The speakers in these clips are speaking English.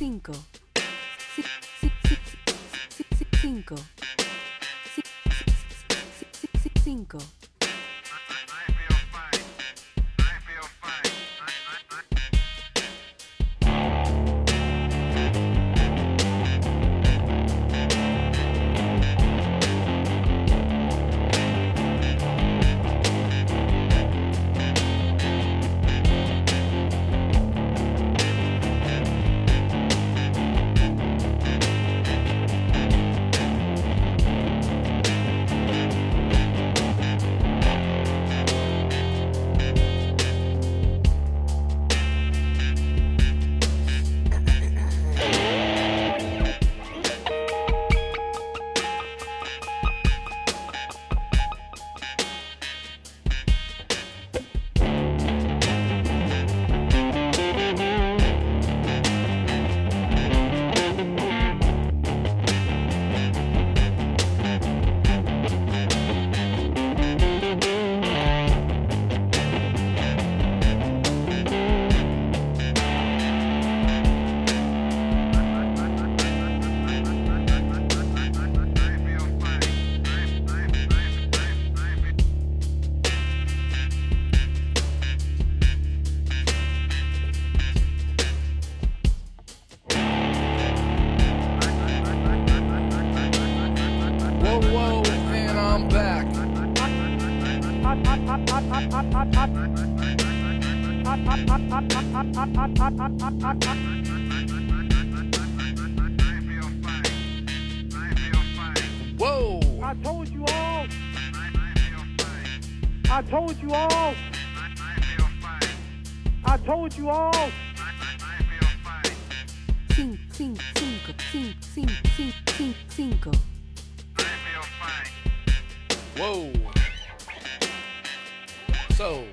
cinco, cinco, cinco. Whoa! I told you all. I told you all. I told you all. Cinco. Whoa! So.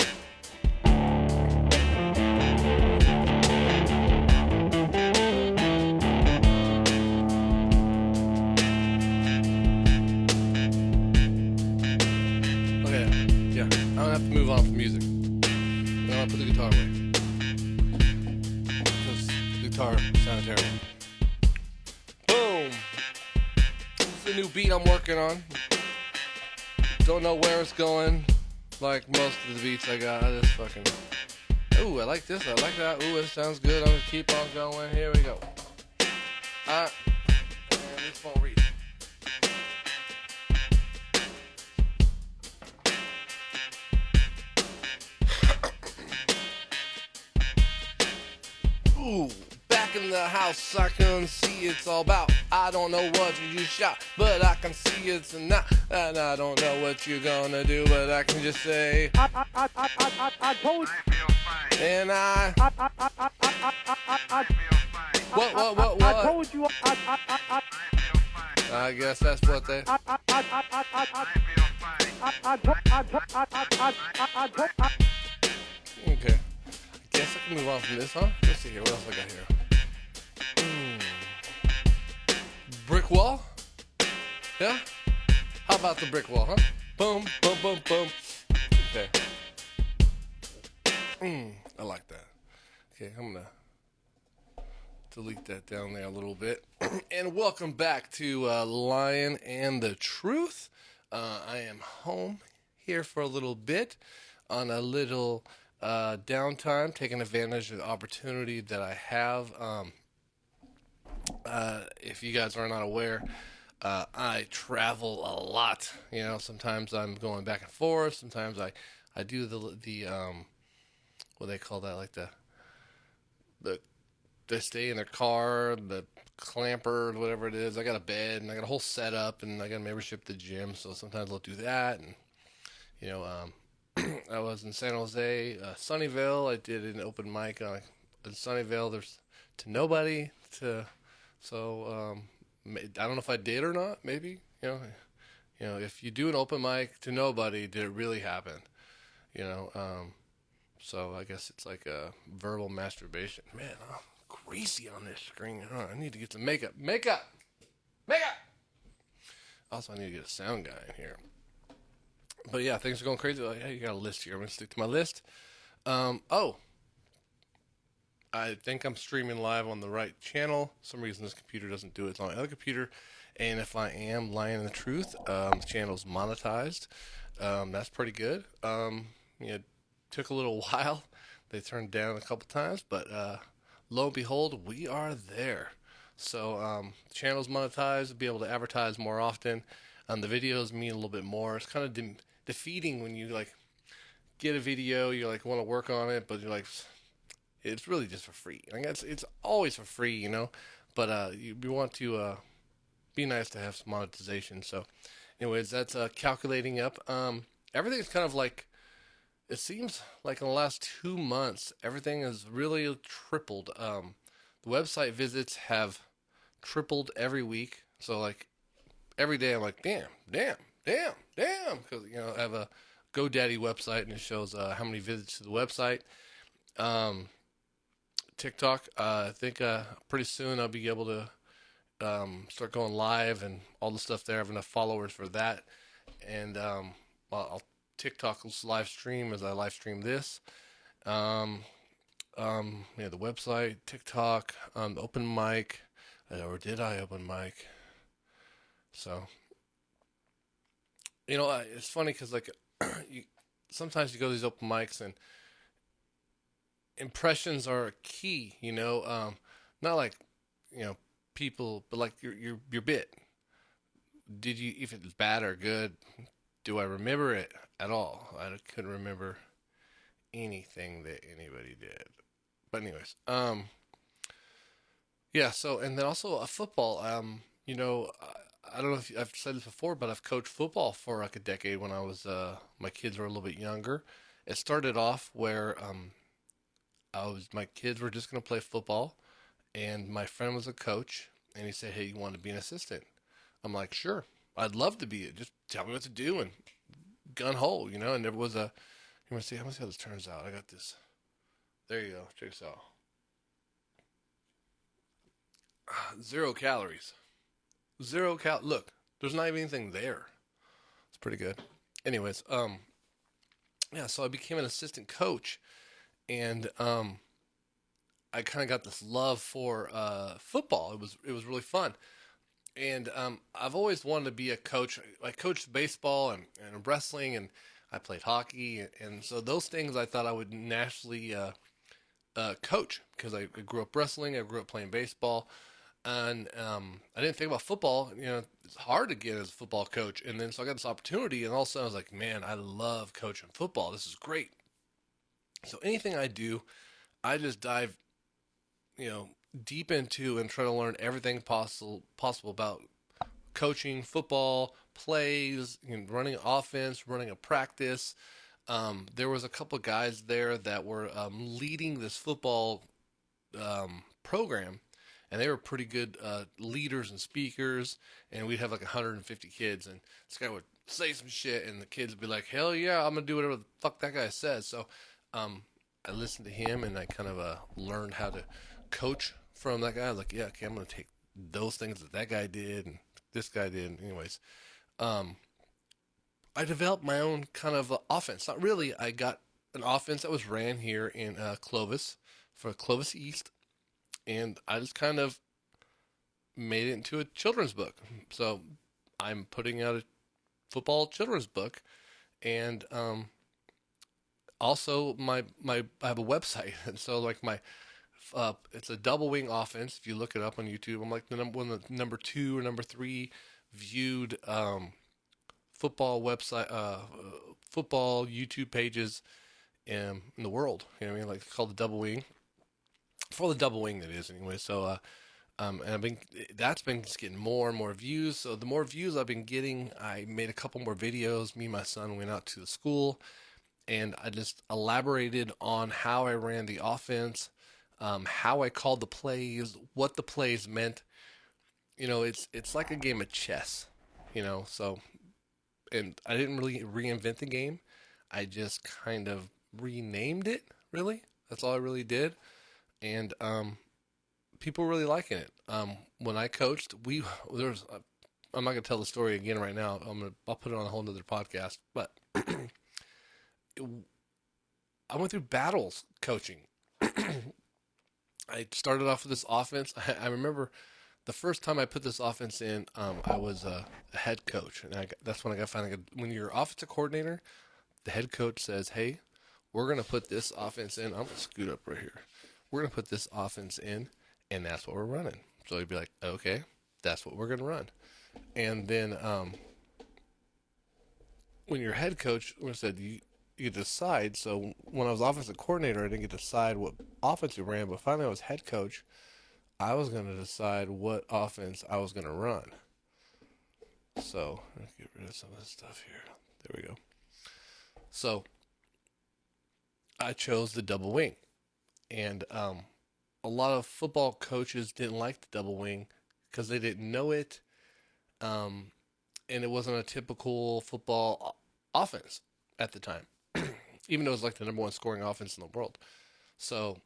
I don't have to move on from music. I'm gonna put the guitar away. Because the guitar sounded terrible. Boom! This is a new beat I'm working on. Don't know where it's going. Like most of the beats I got, I just fucking... Ooh, I like this, I like that. Ooh, it sounds good. I'm gonna keep on going. Here we go. And this won't read. Ooh, back in the house, I can see it's all about. I don't know what you shot, but I can see it's a not. And I don't know what you're gonna do, but I can just say I told you. And I what? I told you. I guess that's what they. Okay. I guess I can move on from this, huh? Let's see here. What else I got here? Brick wall? Yeah? How about the brick wall, huh? Boom, boom, boom, boom. Okay. I like that. Okay, I'm gonna delete that down there a little bit. And welcome back to Lion and the Truth. I am home here for a little bit on a little downtime, taking advantage of the opportunity that I have. If you guys are not aware, I travel a lot. You know, sometimes I'm going back and forth. Sometimes I do the what they call that, like the they stay in their car, the clamper, whatever it is. I got a bed and I got a whole setup, and I got a membership at the gym. So sometimes I'll do that, and you know, I was in San Jose, Sunnyvale. I did an open mic in Sunnyvale. There's to nobody to, so I don't know if I did or not. Maybe you know, if you do an open mic to nobody, did it really happen? You know, so I guess it's like a verbal masturbation. Man, I'm greasy on this screen. I need to get some makeup. Also, I need to get a sound guy in here. But yeah, things are going crazy. Like, hey, you got a list here. I'm going to stick to my list. I think I'm streaming live on the right channel. For some reason this computer doesn't do it. It's on my other computer. And if I am lying in the truth, the channel's monetized. That's pretty good. It took a little while. They turned down a couple times, but lo and behold, we are there. So the channel's monetized. Be able to advertise more often. The videos mean a little bit more. It's kind of defeating when you like get a video, you like want to work on it, but you're like, it's really just for free. I guess it's always for free, but you want to be nice to have some monetization. So, anyways, that's calculating up. Everything's kind of like, it seems like in the last 2 months, everything has really tripled. The website visits have tripled every week. So like every day, I'm like, damn, because I have a GoDaddy website and it shows how many visits to the website. TikTok, I think pretty soon I'll be able to start going live and all the stuff there. I have enough followers for that. And I'll TikTok's live stream as I live stream this. The website, TikTok, the open mic, or did I open mic? So, it's funny because like sometimes you go to these open mics and impressions are key, not like, people, but like your bit. Did you, if it's bad or good, do I remember it at all? I couldn't remember anything that anybody did. But anyways, yeah, so, and then also a football, I don't know if I've said this before, but I've coached football for like a decade when I was, my kids were a little bit younger. It started off where, my kids were just going to play football, and my friend was a coach, and he said, hey, you want to be an assistant? I'm like, sure, I'd love to be it. Just tell me what to do and gun hole, and there was a, you want to see how this turns out. I got this. There you go. Check this out. 0 calories. Look, there's not even anything there. It's pretty good. Anyways, yeah, so I became an assistant coach, and I kind of got this love for football. It was really fun, and I've always wanted to be a coach. I coached baseball and wrestling, and I played hockey, and so those things I thought I would naturally coach because I grew up wrestling. I grew up playing baseball. And I didn't think about football. It's hard to get as a football coach. And then so I got this opportunity, and all of a sudden I was like, man, I love coaching football. This is great. So anything I do, I just dive, deep into and try to learn everything possible about coaching football, plays, running an offense, running a practice. There was a couple of guys there that were leading this football program. And they were pretty good leaders and speakers, and we'd have like 150 kids, and this guy would say some shit, and the kids would be like, hell yeah, I'm going to do whatever the fuck that guy says. So I listened to him, and I kind of learned how to coach from that guy. I was like, yeah, okay, I'm going to take those things that guy did, and this guy did. Anyways, I developed my own kind of offense. Not really. I got an offense that was ran here in Clovis, for Clovis East. And I just kind of made it into a children's book. So I'm putting out a football children's book. And also I have a website. And so like it's a double wing offense. If you look it up on YouTube, I'm like one of the number 2 or number 3 viewed football website, football YouTube pages in the world. You know what I mean? Like it's called the double wing. For the double wing, that is, anyway. So, and that's been just getting more and more views. So the more views I've been getting, I made a couple more videos. Me and my son went out to the school, and I just elaborated on how I ran the offense, how I called the plays, what the plays meant. It's like a game of chess, So, and I didn't really reinvent the game. I just kind of renamed it. Really, that's all I really did. And people were really liking it. When I coached, I'm not gonna tell the story again right now. I'll put it on a whole nother podcast. But I went through battles coaching. I started off with this offense. I remember the first time I put this offense in, I was a head coach, and that's when I got finally. When you're offensive coordinator, the head coach says, "Hey, we're gonna put this offense in." I'm gonna scoot up right here. We're gonna put this offense in, and that's what we're running. So he'd be like, "Okay, that's what we're gonna run." And then when you're head coach, we said you decide. So when I was offensive coordinator, I didn't get to decide what offense we ran, but finally I was head coach. I was going to decide what offense I was going to run. So let's get rid of some of this stuff here. There we go. So I chose the double wing, and a lot of football coaches didn't like the double wing because they didn't know it, and it wasn't a typical football offense at the time, even though it was like the number one scoring offense in the world. So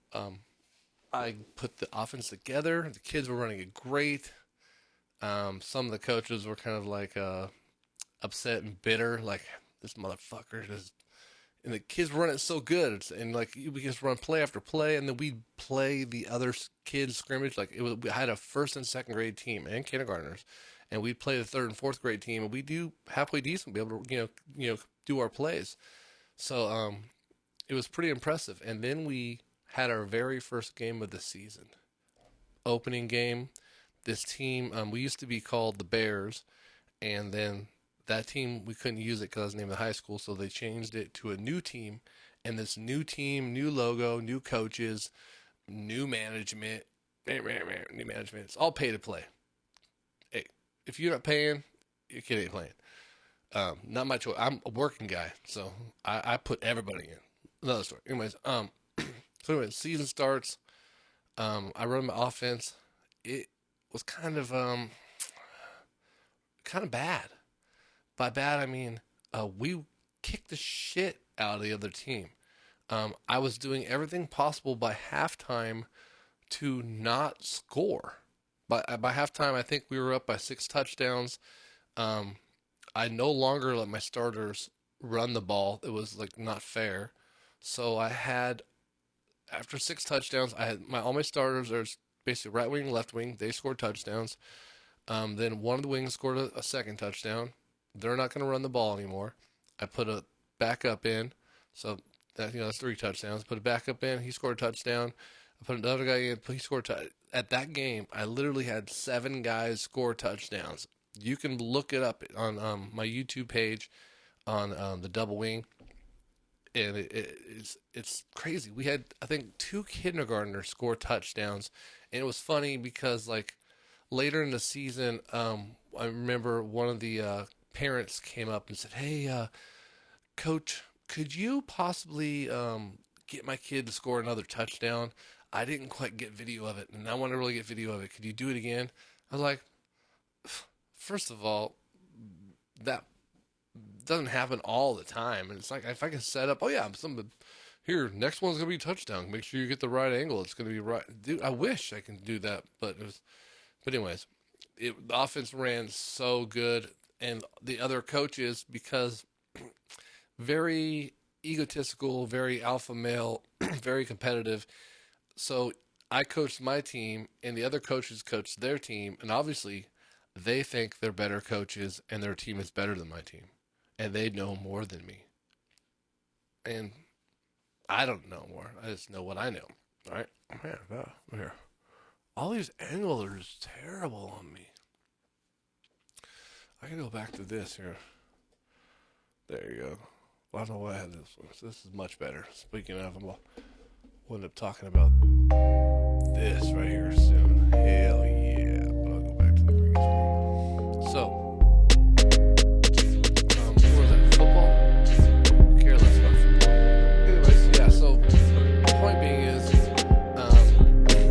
I put the offense together. The kids were running it great. Some of the coaches were kind of like upset and bitter, like this motherfucker just. And the kids run it so good, and like we just run play after play, and then we play the other kids scrimmage. Like we had a first and second grade team and kindergartners, and we play the third and fourth grade team, and we do halfway decent, be able to do our plays. So it was pretty impressive. And then we had our very first game of the season, opening game. This team, we used to be called the Bears, and then that team, we couldn't use it because it was named the high school, so they changed it to a new team. And this new team, new logo, new coaches, new management, it's all pay to play. Hey, if you're not paying, your kid ain't playing. Not my choice. I'm a working guy, so I put everybody in. Another story. Anyways, so anyway, season starts. I run my offense. It was kind of bad. By bad, I mean we kicked the shit out of the other team. I was doing everything possible by halftime to not score. By halftime, I think we were up by 6 touchdowns. I no longer let my starters run the ball. It was like not fair. So I had, after 6 touchdowns, I had all my starters are basically right wing, left wing. They scored touchdowns. Then one of the wings scored a second touchdown. They're not going to run the ball anymore. I put a backup in, so that's 3 touchdowns. Put a backup in. He scored a touchdown. I put another guy in. He scored at that game. I literally had 7 guys score touchdowns. You can look it up on my YouTube page on the double wing, and it's crazy. We had, I think, 2 kindergartners score touchdowns, and it was funny because like later in the season, I remember one of the parents came up and said, "Hey, coach, could you possibly get my kid to score another touchdown? I didn't quite get video of it, and I want to really get video of it. Could you do it again?" I was like, first of all, that doesn't happen all the time. And it's like, if I can set up, here, next one's going to be touchdown. Make sure you get the right angle. It's going to be right. Dude, I wish I can do that, but anyways, the offense ran so good. And the other coaches, because very egotistical, very alpha male, very competitive. So I coached my team, and the other coaches coached their team, and obviously they think they're better coaches, and their team is better than my team, and they know more than me. And I don't know more. I just know what I know. All right, man, here, all these angles are just terrible on me. I can go back to this here. There you go. Well, I don't know why I had this one. So this is much better. Speaking of, we'll end up talking about this right here soon. Hell yeah. But I'll go back to the green screen. So, what was that? Football? Care less about football. Anyways, yeah, so the point being is,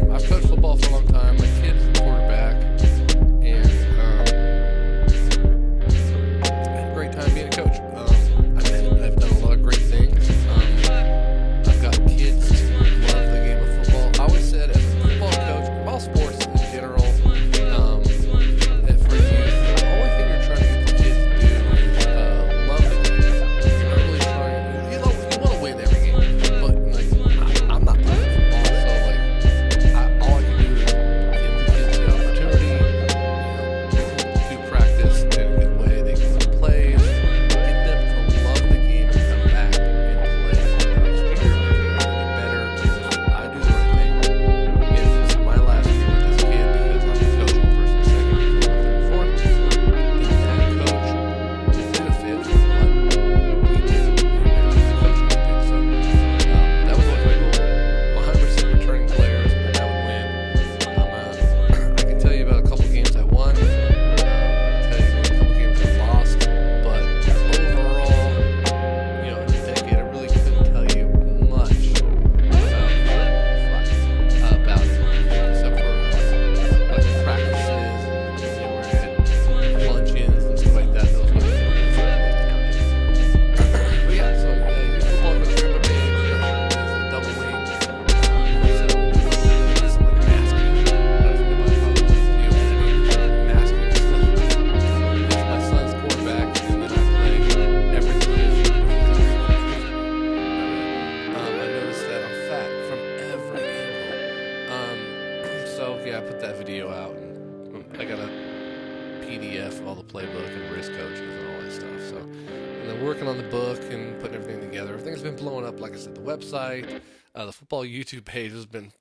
I've coached football for a long time. My kid's a quarterback. Time being a coach. I've done a lot of great things. I've got kids who love the game of football. I always said, as a football coach, I'm also Facebook, yeah, I put that video out, and I got a PDF of all the playbook and risk coaches and all that stuff. So, and then working on the book and putting everything together. Everything's been blowing up. Like I said, the website, the football YouTube page has been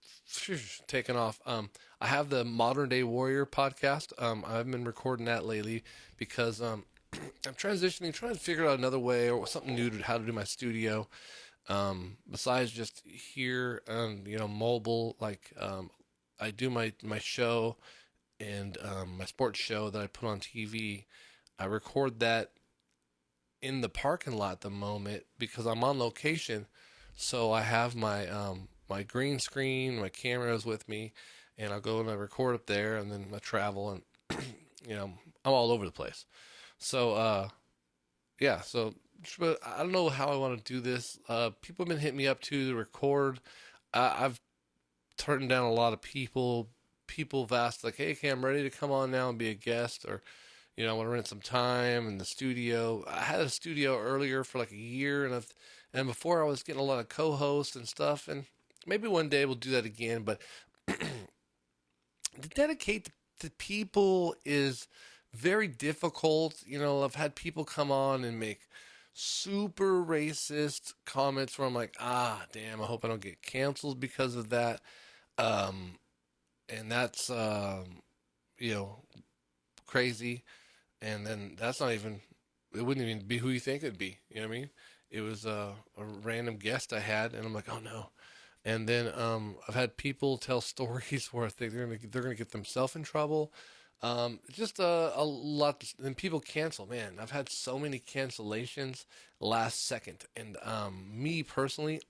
taking off. I have the Modern Day Warrior podcast. I've been recording that lately because I'm transitioning, trying to figure out another way or something new to how to do my studio. Besides just here, mobile, like, I do my show and, my sports show that I put on TV. I record that in the parking lot at the moment because I'm on location. So I have my, my green screen, my cameras with me, and I'll go and I record up there, and then I travel, and, I'm all over the place. So, yeah, so, but I don't know how I want to do this. People have been hitting me up to record. I've turned down a lot of people. People have asked, like, hey, okay, I'm ready to come on now and be a guest, or, I want to rent some time in the studio. I had a studio earlier for like a year, and before I was getting a lot of co-hosts and stuff, and maybe one day we'll do that again, but to dedicate to people is very difficult. I've had people come on and make super racist comments where I'm like, damn, I hope I don't get canceled because of that. And that's, crazy. And then that's not even, it wouldn't even be who you think it'd be. You know what I mean? It was a random guest I had, and I'm like, oh no. And then I've had people tell stories where I think they're gonna get themselves in trouble. Just a lot, and people cancel. Man, I've had so many cancellations last second, and me personally,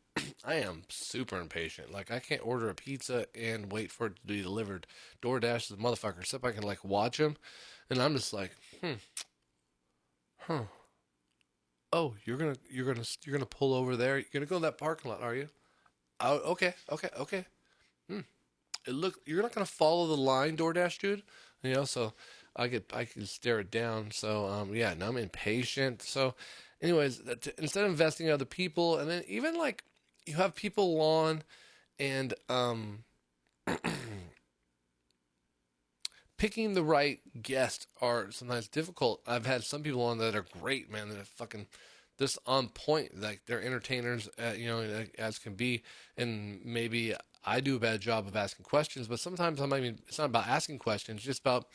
I am super impatient. Like, I can't order a pizza and wait for it to be delivered. DoorDash is a motherfucker. Except I can like watch them, and I'm just like, Oh, you're gonna pull over there. You're gonna go in that parking lot, are you? Oh, okay. You're not gonna follow the line, DoorDash dude. So I can stare it down. So yeah, now I'm impatient. So, anyways, instead of investing in other people, and then even like you have people on, and picking the right guest are sometimes difficult. I've had some people on that are great, man. That are fucking just on point. Like, they're entertainers, as can be. And maybe I do a bad job of asking questions, but sometimes it's not about asking questions, it's just about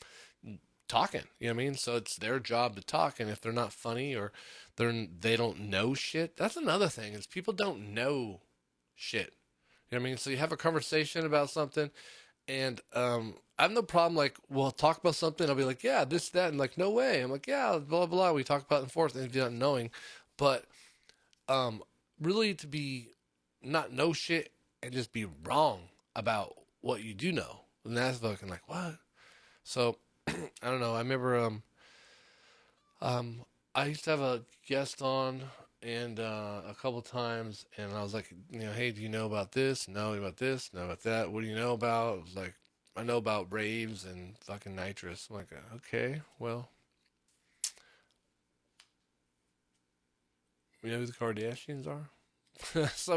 talking. You know what I mean? So it's their job to talk. And if they're not funny or they don't know shit, that's another thing, is people don't know shit. You know what I mean? So you have a conversation about something, and I have no problem, like, we'll talk about something, I'll be like, yeah, this, that, and like, no way. I'm like, yeah, blah, blah. We talk about it and forth, and if you're not knowing. But really to be not know shit and just be wrong about what you do know. And that's fucking like, what? So, I don't know. I remember I used to have a guest on, and a couple times, and I was like, hey, do you know about this? Know about this? Know about that? What do you know about? I was like, I know about raves and fucking nitrous. I'm like, okay, well, you know who the Kardashians are? So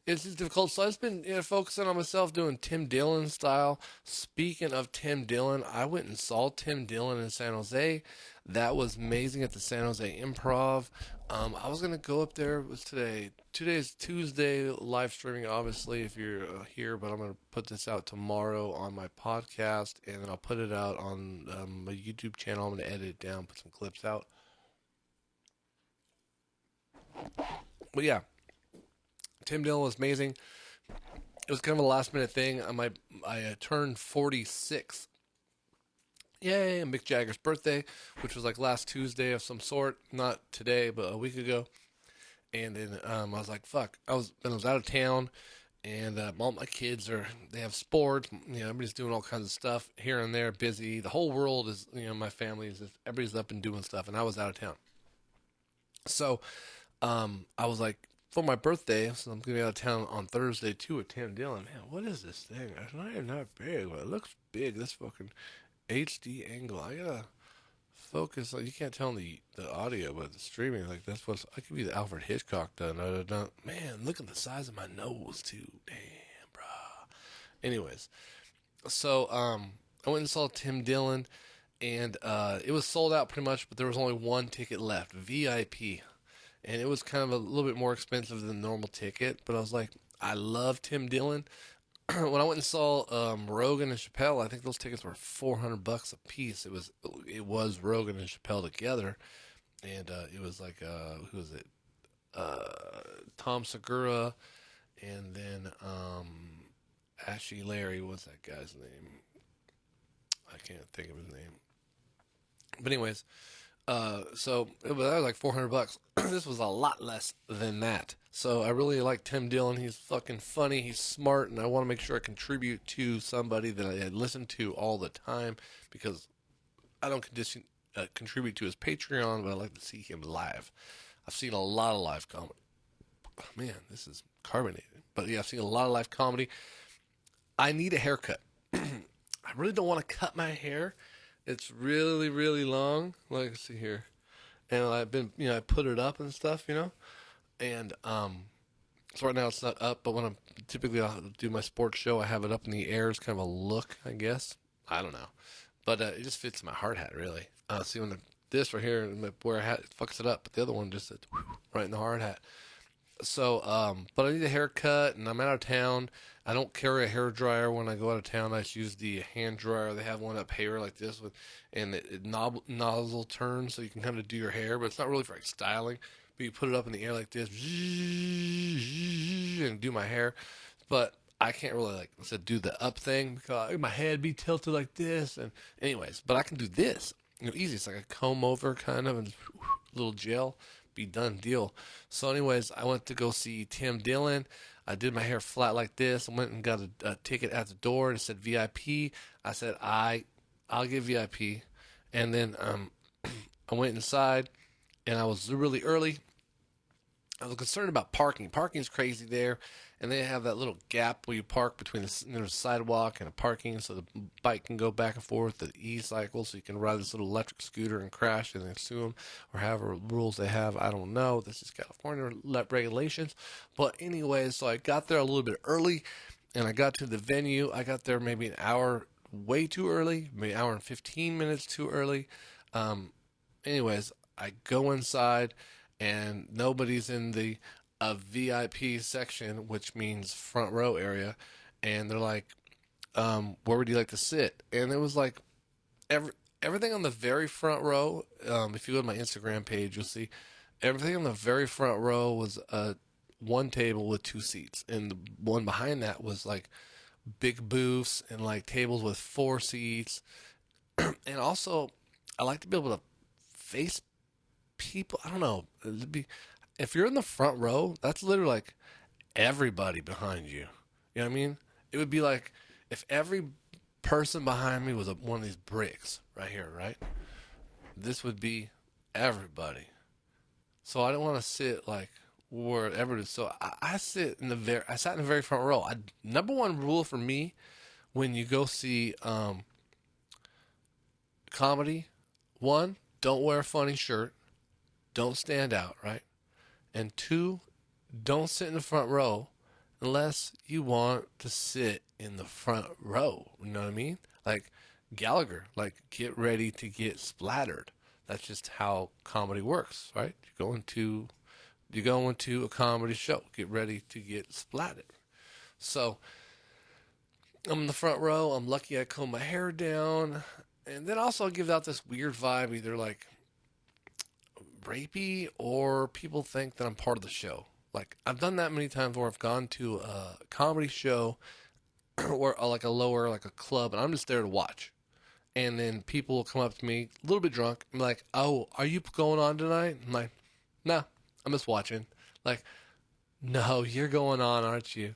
it's just difficult. So I've just been focusing on myself, doing Tim Dillon style. Speaking of Tim Dillon, I went and saw Tim Dillon in San Jose. That was amazing at the San Jose Improv. I was going to go up there. It was today. Today is Tuesday, live streaming, obviously, if you're here, but I'm going to put this out tomorrow on my podcast, and then I'll put it out on my YouTube channel. I'm going to edit it down, put some clips out. But yeah, Tim Dillon was amazing. It was kind of a last minute thing. I turned 46. Yay, and Mick Jagger's birthday, which was like last Tuesday of some sort. Not today, but a week ago. And then I was like, fuck. I was out of town, and all my kids they have sports. Everybody's doing all kinds of stuff here and there, busy. The whole world is, my family is just, everybody's up and doing stuff, and I was out of town. So I was like, for my birthday, so I'm going to be out of town on Thursday too with Tim Dillon. Man, what is this thing? It's not even that big, but it looks big. This fucking HD angle. I gotta focus on, you can't tell the audio, but the streaming, like, that's what's, I could be the Alfred Hitchcock done. Man, look at the size of my nose too. Damn, bro. Anyways, so I went and saw Tim Dillon, and it was sold out pretty much, but there was only one ticket left, VIP, and it was kind of a little bit more expensive than the normal ticket. But I was like, I love Tim Dillon. When I went and saw Rogan and Chappelle, I think those tickets were $400 a piece. It was Rogan and Chappelle together, and it was like who was it? Tom Segura, and then Ashley Larry. What's that guy's name? I can't think of his name. But anyways, so that was like $400. This was a lot less than that. So I really like Tim Dillon. He's fucking funny. He's smart, and I want to make sure I contribute to somebody that I listen to all the time, because I don't contribute to his Patreon, but I like to see him live. I've seen a lot of live comedy. Oh, man, this is carbonated. But yeah, I've seen a lot of live comedy. I need a haircut. I really don't want to cut my hair. It's really, really long. Like, let's see here. And I've been, I put it up and stuff, And so right now it's not up, but when I'm typically I'll do my sports show, I have it up in the air. It's kind of a look, I guess. I don't know. But it just fits my hard hat, really. See, when this right here, where I hat, it fucks it up. But the other one just right in the hard hat. So, but I need a haircut, and I'm out of town. I don't carry a hair dryer when I go out of town. I just use the hand dryer. They have one up here like this, and it nozzle turns, so you can kind of do your hair, but it's not really for like styling. But you put it up in the air like this, and do my hair. But I can't really, like I said, do the up thing because my head be tilted like this. And anyways, but I can do this. Easy. It's like a comb over kind of, and a little gel. Be done deal. So anyways, I went to go see Tim Dillon. I did my hair flat like this. I went and got a ticket at the door, and it said VIP. I said I'll get VIP. And then I went inside, and I was really early. I was concerned about parking. Parking's crazy there, and they have that little gap where you park between the sidewalk and a parking, so the bike can go back and forth, the e-cycle, so you can ride this little electric scooter and crash and then sue them, or however rules they have. I don't know. This is California regulations. But anyways, so I got there a little bit early, and I got to the venue. I got there maybe an hour way too early, maybe an hour and 15 minutes too early. Anyways, I go inside, and nobody's in the VIP section, which means front row area, and they're like, where would you like to sit? And it was like everything on the very front row. If you go to my Instagram page, you'll see everything on the very front row was one table with 2 seats, and the one behind that was like big booths and like tables with 4 seats. And also, I like to be able to face people. I don't know. If you're in the front row, that's literally like everybody behind you. You know what I mean? It would be like if every person behind me was one of these bricks right here, right? This would be everybody. So I don't want to sit like wherever it is. So I sat in the very front row. Number one rule for me when you go see comedy, 1, don't wear a funny shirt. Don't stand out, right? And 2, don't sit in the front row unless you want to sit in the front row. You know what I mean? Like Gallagher, like get ready to get splattered. That's just how comedy works, right? You go into a comedy show, get ready to get splattered. So I'm in the front row. I'm lucky I comb my hair down. And then also it gives out this weird vibe, either like rapey or people think that I'm part of the show. Like I've done that many times where I've gone to a comedy show or like a club, and I'm just there to watch. And then people will come up to me a little bit drunk and be like, "Oh, are you going on tonight?" I'm like, "No, I'm just watching." Like, "No, you're going on, aren't you?"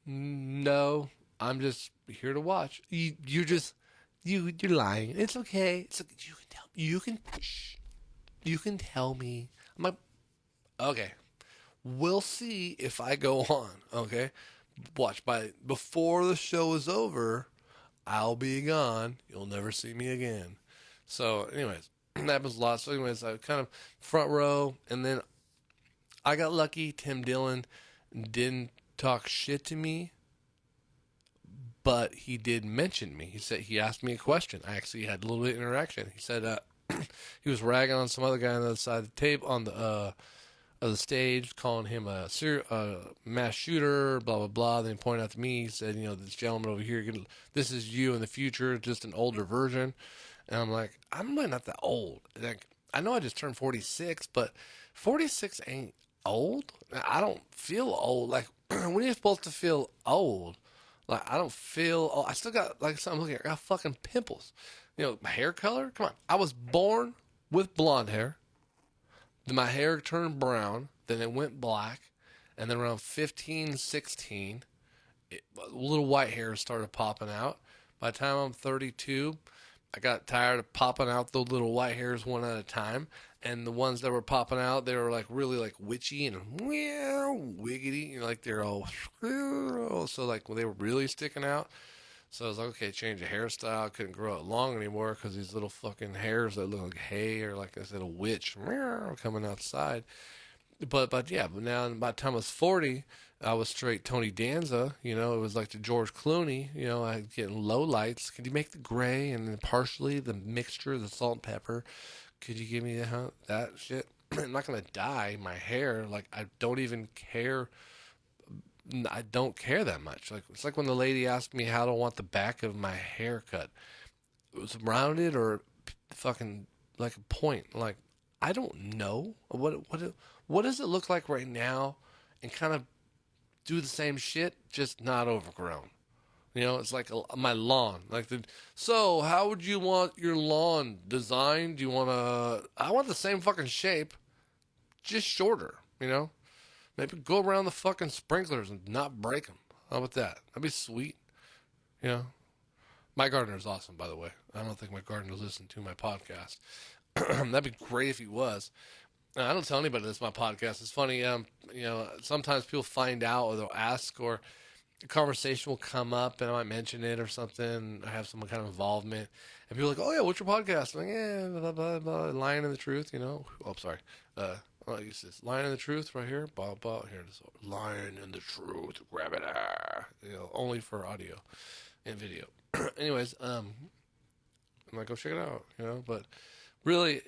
"No, I'm just here to watch." You're lying. It's okay. It's okay. You can tell me. I'm like, okay, we'll see if I go on. Okay, watch. Before the show is over, I'll be gone. You'll never see me again. So, anyways, that happens a lot. So, anyways, I kind of front row, and then I got lucky. Tim Dillon didn't talk shit to me, but he did mention me. He asked me a question. I actually had a little bit of interaction. He said he was ragging on some other guy on the other side of the table on the of the stage, calling him a mass shooter, blah blah blah. Then he pointed out to me. He said, this gentleman over here, this is you in the future, just an older version. And I'm like, I'm really not that old. Like, I know I just turned 46, but 46 ain't old. I don't feel old. Like, when are you supposed to feel old? Like, I don't feel old. I still got, like, something looking at, I got fucking pimples. My hair color? Come on. I was born with blonde hair. Then my hair turned brown. Then it went black. And then around 15, 16, little white hairs started popping out. By the time I'm 32, I got tired of popping out those little white hairs one at a time. And the ones that were popping out, they were like really like witchy and wiggity. Like they're all, so like they were really sticking out. So I was like, okay, change the hairstyle. I couldn't grow it long anymore because these little fucking hairs that look like hay or like I said, a witch coming outside. But now by the time I was 40, I was straight Tony Danza. It was like the George Clooney. I was getting low lights. Could you make the gray and then partially the mixture, the salt and pepper? Could you give me that shit? I'm not gonna dye my hair. Like I don't even care. I don't care that much. Like it's like when the lady asked me how to want the back of my hair cut. It was rounded or fucking like a point. Like I don't know what does it look like right now, and kind of do the same shit, just not overgrown. It's like my lawn. So how would you want your lawn designed? I want the same fucking shape, just shorter, Maybe go around the fucking sprinklers and not break them. How about that? That'd be sweet. My gardener's awesome, by the way. I don't think my gardener listened to my podcast. That'd be great if he was. I don't tell anybody this is my podcast. It's funny, sometimes people find out or they'll ask or a conversation will come up and I might mention it or something. I have some kind of involvement. And people are like, oh, yeah, what's your podcast? I'm like, yeah, blah, blah, blah, Lying in the Truth, Oh, I'm sorry. I'll use this. Lying in the Truth right here. Blah, blah. Here it is. Lying in the Truth. Grab it. Only for audio and video. Anyways, I'm like, go check it out, But really,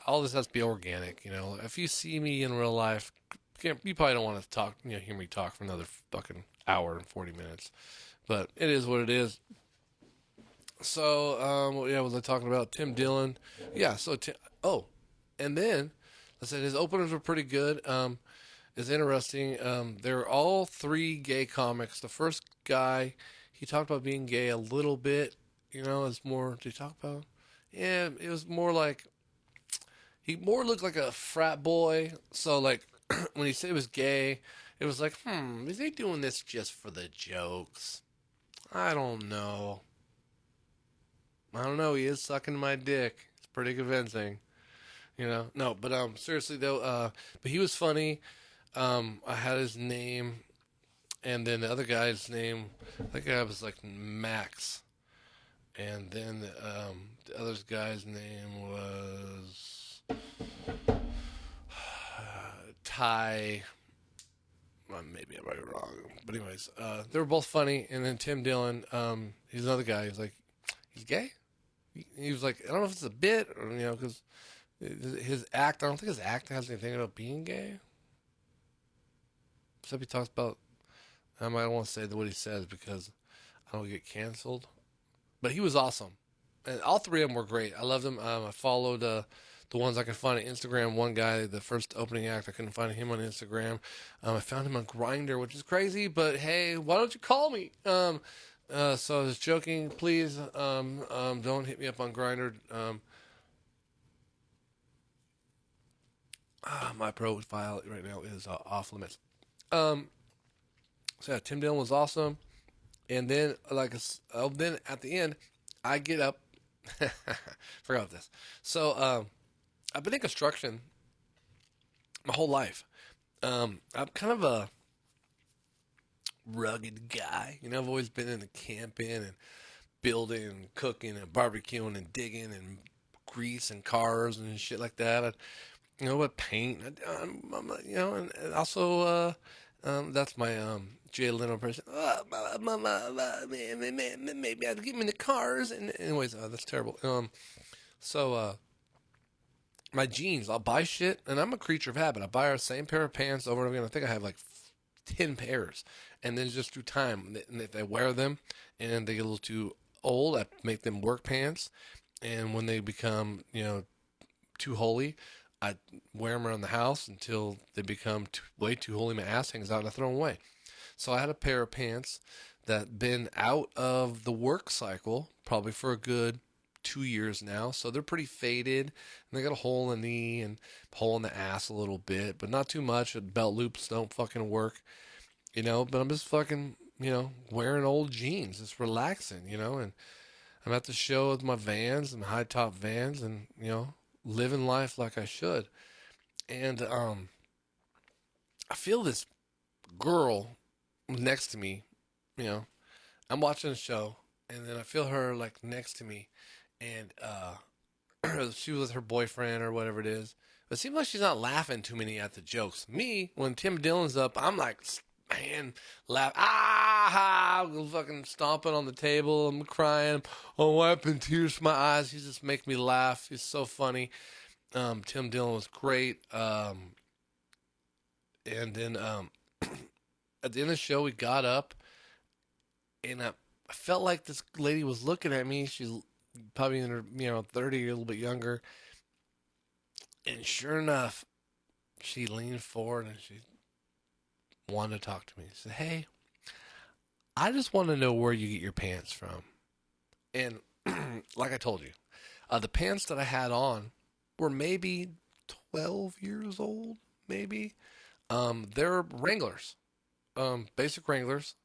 all this has to be organic, If you see me in real life, you probably don't want to talk, hear me talk for another fucking hour and 40 minutes. But it is what it is. So, what was I talking about? Tim Dillion. Yeah, so, and then, I said his openers were pretty good. It's interesting. They're all three gay comics. The first guy, he talked about being gay a little bit, it's more, did he talk about? Yeah, it was more like, he more looked like a frat boy. So, like, when he said he was gay, it was like, is he doing this just for the jokes? I don't know. He is sucking my dick. It's pretty convincing. No, but seriously though, but he was funny. I had his name, and then the other guy's name, that guy was like Max. And then the other guy's name was Ty. Well, maybe I might be wrong. But anyways, they were both funny. And then Tim Dillon, he's another guy. He's like, he's gay? He was like, I don't know if it's a bit, or, because his act, I don't think his act has anything about being gay. Except he talks about, I don't want to say what he says because I don't get canceled. But he was awesome. And all three of them were great. I loved them. I followed the ones I could find on Instagram. One guy, the first opening act, I couldn't find him on Instagram. I found him on Grindr, which is crazy. But hey, why don't you call me? So I was joking. Please don't hit me up on Grindr. My profile right now is off limits. So yeah, Tim Dillon was awesome. And then, then at the end, I get up. Forgot about this. So, I've been in construction my whole life. I'm kind of a rugged guy. I've always been into camping and building and cooking and barbecuing and digging and grease and cars and shit like that. With paint, and also, That's my Jay Leno impression. Maybe I'd get me in the cars. And anyways, that's terrible. My jeans, I'll buy shit, and I'm a creature of habit. I buy our same pair of pants over and over again. I think I have like 10 pairs, and then just through time, and if I wear them and they get a little too old, I make them work pants. And when they become, too holy, I wear them around the house until they become way too holy. My ass hangs out and I throw them away. So I had a pair of pants that been out of the work cycle probably for a good 2 years now. So they're pretty faded, and they got a hole in the knee and hole in the ass a little bit, but not too much. The belt loops don't fucking work, but I'm just fucking, wearing old jeans. It's relaxing, and I'm at the show with my Vans and high top Vans and, living life like I should. And I feel this girl next to me, I'm watching a show, and then I feel her like next to me, and she was with her boyfriend or whatever it is. But it seems like she's not laughing too many at the jokes. Me, when Tim Dillon's up, I'm like, man, laugh, I'm fucking stomping on the table, I'm crying, I'm wiping tears from my eyes. He just makes me laugh. He's so funny. Tim Dillon was great. And then at the end of the show, we got up, and I felt like this lady was looking at me. She's probably in her 30 or a little bit younger. And sure enough, she leaned forward and she wanted to talk to me. She said, "Hey, I just want to know where you get your pants from." And like I told you, the pants that I had on were maybe 12 years old, maybe. They're Wranglers, basic Wranglers.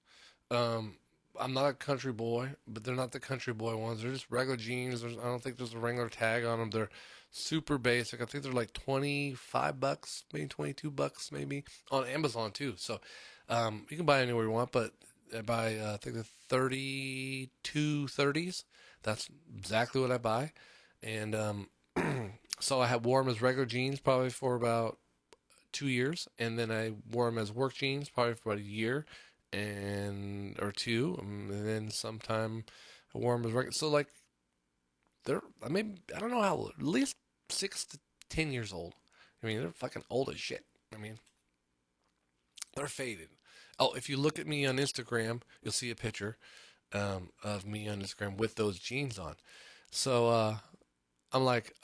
I'm not a country boy, but they're not the country boy ones. They're just regular jeans. I don't think there's a Wrangler tag on them. They're super basic. I think they're like $25, maybe $22, maybe on Amazon too. So you can buy anywhere you want, but I buy I think the 32 30s. That's exactly what I buy, and so I had wore them as regular jeans probably for about 2 years, and then I wore them as work jeans probably for about a year or two, and then sometime I wore them as regular. So like they're, I don't know how, at least 6 to 10 years old. I mean, they're fucking old as shit. I mean, they're faded. Oh, if you look at me on Instagram, you'll see a picture of me on Instagram with those jeans on. So I'm like,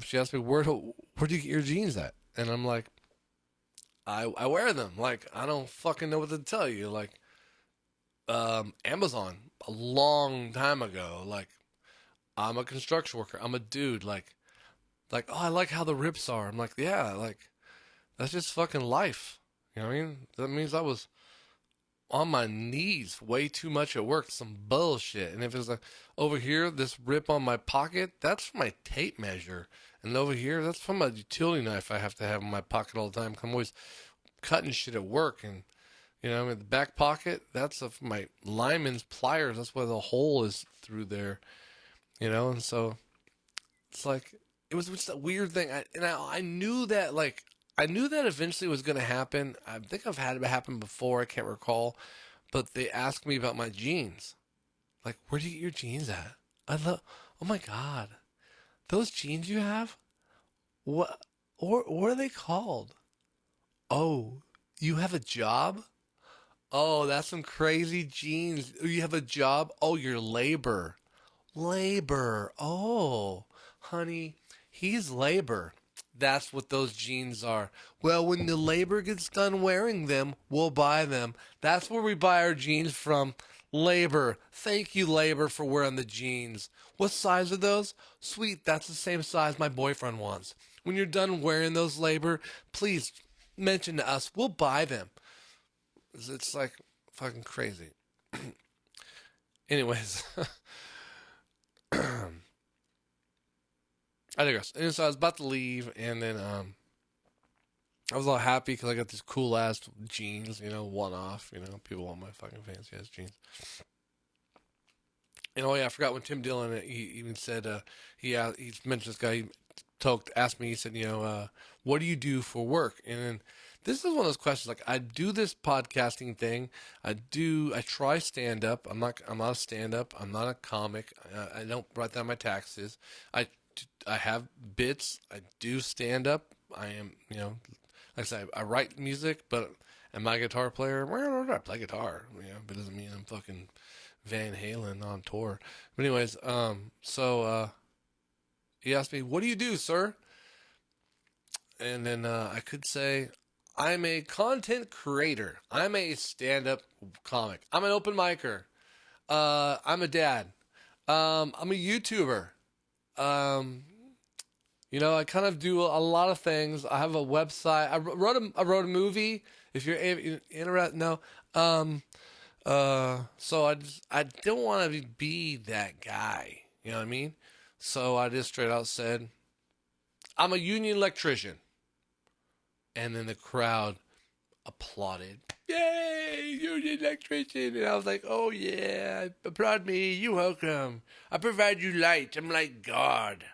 she asked me, where do you get your jeans at? And I'm like, I wear them. Like, I don't fucking know what to tell you. Like, Amazon a long time ago. Like, I'm a construction worker. I'm a dude. Like, oh, I like how the rips are. I'm like, yeah, like, that's just fucking life. You know what I mean? That means I was on my knees way too much at work. Some bullshit. And if it's like over here, this rip on my pocket, that's from my tape measure. And over here, that's from a utility knife I have to have in my pocket all the time. I'm always cutting shit at work. And, in the back pocket, that's from my lineman's pliers. That's why the hole is through there. And so it's like, it was just a weird thing. I knew that, like, I knew that eventually was going to happen. I think I've had it happen before. I can't recall. But they asked me about my jeans. Like, where do you get your jeans at? Oh my God. Those jeans you have? What are they called? Oh, you have a job? Oh, that's some crazy jeans. You have a job? Oh, you're labor. Labor. Oh, honey, he's labor. That's what those jeans are. Well, when the labor gets done wearing them, we'll buy them. That's where we buy our jeans from. Labor. Thank you, Labor, for wearing the jeans. What size are those? Sweet, that's the same size my boyfriend wants. When you're done wearing those, Labor, please mention to us. We'll buy them. It's like fucking crazy. Anyways. I digress. And so I was about to leave, and then I was all happy because I got these cool ass jeans, one off. People want my fucking fancy ass jeans. And oh yeah, I forgot when Tim Dillon, he even said he mentioned this guy. He asked me. He said, what do you do for work? And then this is one of those questions. Like, I do this podcasting thing. I try stand up. I'm not a stand up. I'm not a comic. I don't write down my taxes. I have bits. I do stand up. I am, like I said, I write music, but am I a guitar player? Well, I play guitar, but it doesn't mean I'm fucking Van Halen on tour. But anyways, he asked me, "What do you do, sir?" And then I could say, I'm a content creator. I'm a stand-up comic. I'm an open micer. I'm a dad. I'm a YouTuber. I kind of do a lot of things. I have a website. I wrote a movie. If you're interested, no. So I don't want to be that guy. You know what I mean? So I just straight out said, I'm a union electrician. And then the crowd applauded. Yay, union electrician. And I was like, oh yeah, applaud me. You're welcome. I provide you light. I'm like God.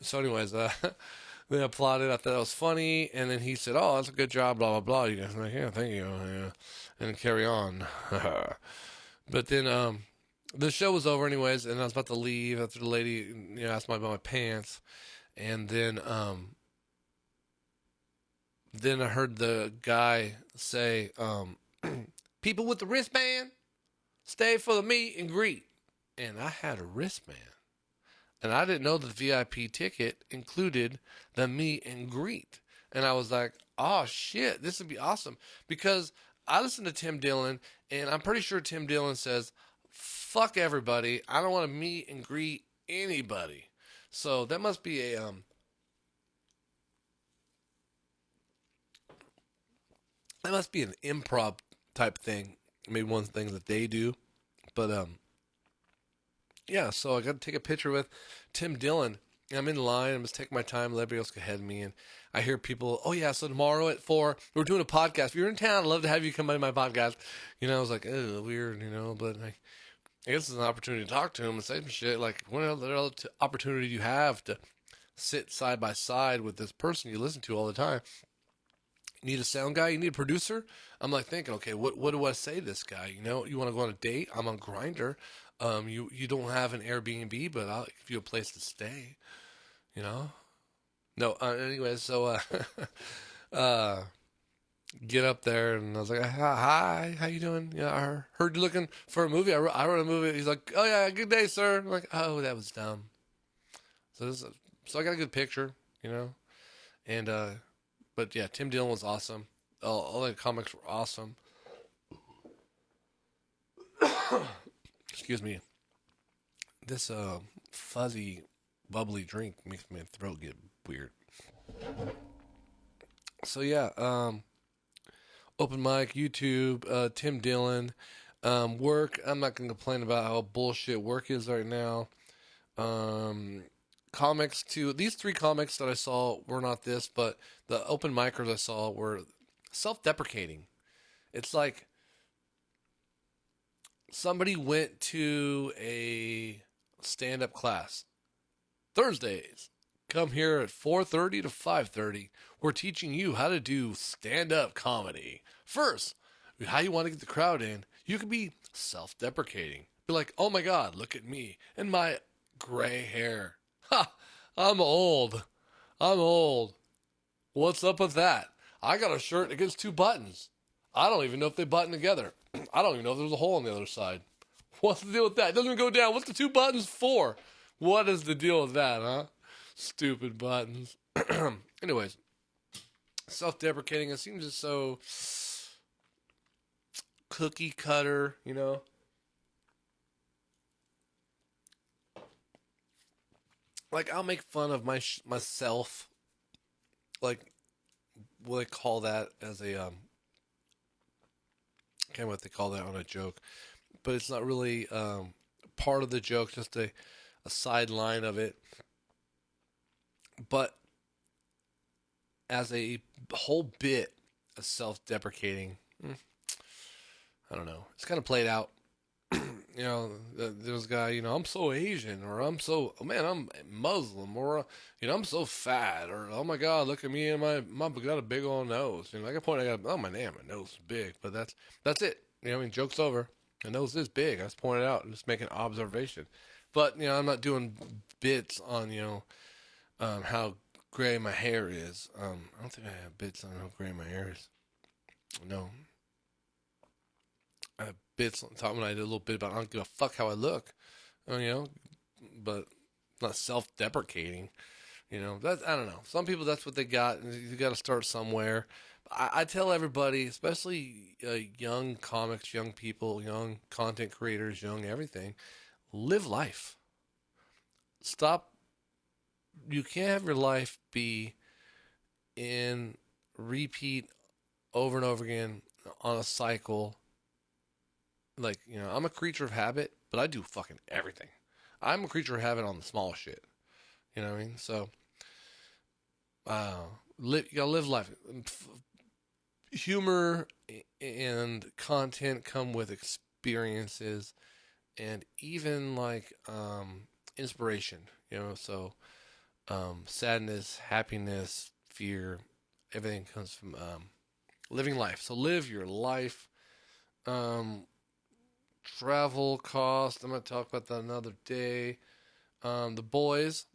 So anyways, they applauded. I thought that was funny. And then he said, oh, that's a good job, blah, blah, blah. You guys were like, yeah, thank you. Yeah. And carry on. But then the show was over anyways, and I was about to leave after the lady asked me about my pants. And then I heard the guy say, people with the wristband, stay for the meet and greet. And I had a wristband. And I didn't know the VIP ticket included the meet and greet. And I was like, oh, shit, this would be awesome. Because I listen to Tim Dillon, and I'm pretty sure Tim Dillon says, fuck everybody. I don't want to meet and greet anybody. So that must be a... That must be an improv type thing. Maybe one of the things that they do. But, yeah, so I got to take a picture with Tim Dillon. I'm in line. I'm just taking my time. Let everybody else go ahead of me. And I hear people, oh, yeah, so tomorrow at 4, we're doing a podcast. If you're in town, I'd love to have you come by my podcast. I was like, oh, weird, but I guess it's an opportunity to talk to him and say some shit. Like, what other opportunity do you have to sit side by side with this person you listen to all the time? You need a sound guy? You need a producer? I'm like thinking, okay, what do I say to this guy? You want to go on a date? I'm on Grindr. You don't have an Airbnb, but I'll give you a place to stay. No. Anyways, so get up there, and I was like, hi, how you doing? Yeah, I heard you looking for a movie. I wrote a movie. He's like, oh yeah, good day, sir. I'm like, oh, that was dumb. So I got a good picture, and but yeah, Tim Dillon was awesome. All the comics were awesome. Excuse me. This fuzzy, bubbly drink makes my throat get weird. So yeah, open mic, YouTube, Tim Dillon, work. I'm not gonna complain about how bullshit work is right now. Comics too. These 3 comics that I saw were not this, but the open micers I saw were self-deprecating. It's like somebody went to a stand-up class. Thursdays, come here at 4:30 to 5:30. We're teaching you how to do stand-up comedy. First, how you want to get the crowd in. You can be self-deprecating. Be like, oh my God, look at me and my gray hair. Ha! I'm old. What's up with that? I got a shirt that gets 2 buttons. I don't even know if they button together. I don't even know if there's a hole on the other side. What's the deal with that? It doesn't even go down. What's the 2 buttons for? What is the deal with that, huh? Stupid buttons. Anyways, self-deprecating. It seems just so cookie cutter, Like, I'll make fun of myself. Like, what they call that as a, I can't remember what they call that on a joke. But it's not really part of the joke, just a sideline of it. But as a whole bit of self-deprecating, I don't know. It's kind of played out. There's a guy, I'm so Asian, or I'm so, oh, man, I'm Muslim, or, I'm so fat, or, oh my God, look at me and my got a big old nose. Like a point, my nose is big, but that's it. Joke's over. My nose is big. I just pointed out, I'm just making an observation. But, I'm not doing bits on, how gray my hair is. I don't think I have bits on how gray my hair is. No. I have bits on top when I did a little bit about I don't give a fuck how I look. But not self-deprecating. That I don't know. Some people, that's what they got. You got to start somewhere. I tell everybody, especially young comics, young people, young content creators, young everything, live life. Stop. You can't have your life be in repeat over and over again on a cycle. Like, I'm a creature of habit, but I do fucking everything. I'm a creature of habit on the small shit. You know what I mean? So, you gotta live life. Humor and content come with experiences and even like inspiration. So sadness, happiness, fear, everything comes from living life. So live your life. Travel cost, I'm going to talk about that another day. The Boys,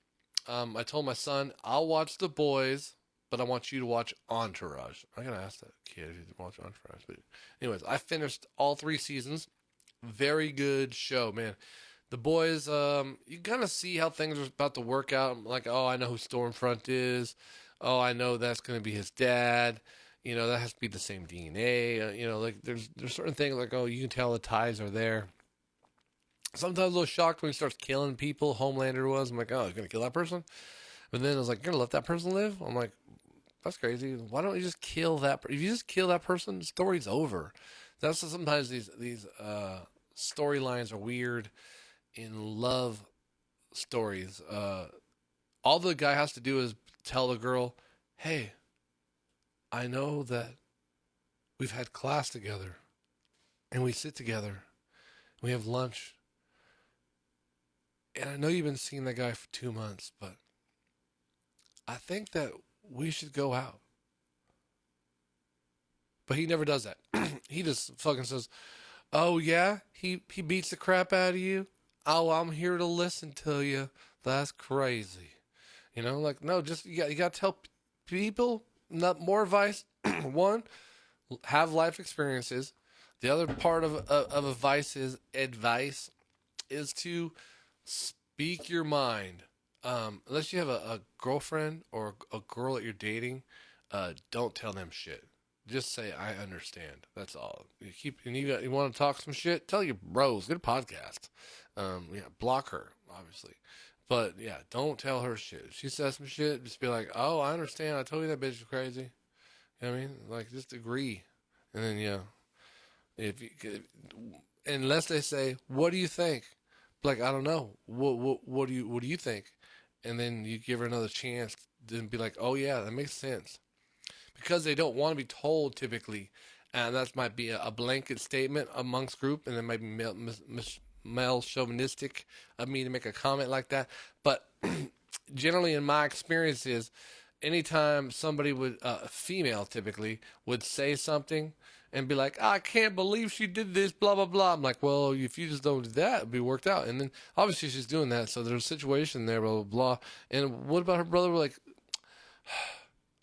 I told my son, I'll watch The Boys, but I want you to watch Entourage. I'm going to ask that kid if he'd watch Entourage. But anyways, I finished all 3 seasons. Very good show, man. The Boys, you kind of see how things are about to work out. I'm like, oh, I know who Stormfront is. Oh, I know that's going to be his dad. That has to be the same DNA. Like there's certain things like, oh, you can tell the ties are there. Sometimes I'm a little shocked when he starts killing people. Homelander was. I'm like, oh, you're going to kill that person? But then I was like, you're going to let that person live? I'm like, that's crazy. Why don't you just kill that? If you just kill that person, the story's over. That's sometimes these storylines are weird in love stories. All the guy has to do is tell the girl, hey, I know that we've had class together and we sit together. We have lunch. And I know you've been seeing that guy for 2 months, but I think that we should go out. But he never does that. He just fucking says, oh yeah, he beats the crap out of you. Oh, I'm here to listen to you. That's crazy. Like, no, just, you got to tell people. Not more advice. One, have life experiences. The other part of advice is to speak your mind. Unless you have a girlfriend or a girl that you're dating, don't tell them shit. Just say, I understand. That's all. You want to talk some shit? Tell your bros. Get a podcast. Block her, obviously. But, yeah, don't tell her shit. If she says some shit, just be like, oh, I understand. I told you that bitch was crazy. You know what I mean? Like, just agree. And then, unless they say, what do you think? Like, I don't know. What do you think? And then you give her another chance to be like, oh, yeah, that makes sense. Because they don't want to be told, typically. And that might be a blanket statement amongst group, and it might be male chauvinistic of me to make a comment like that. But generally in my experiences, anytime somebody would, female typically, would say something and be like, I can't believe she did this, blah, blah, blah. I'm like, well, if you just don't do that, it'd be worked out. And then obviously she's doing that. So there's a situation there, blah, blah, blah. And what about her brother? We're like,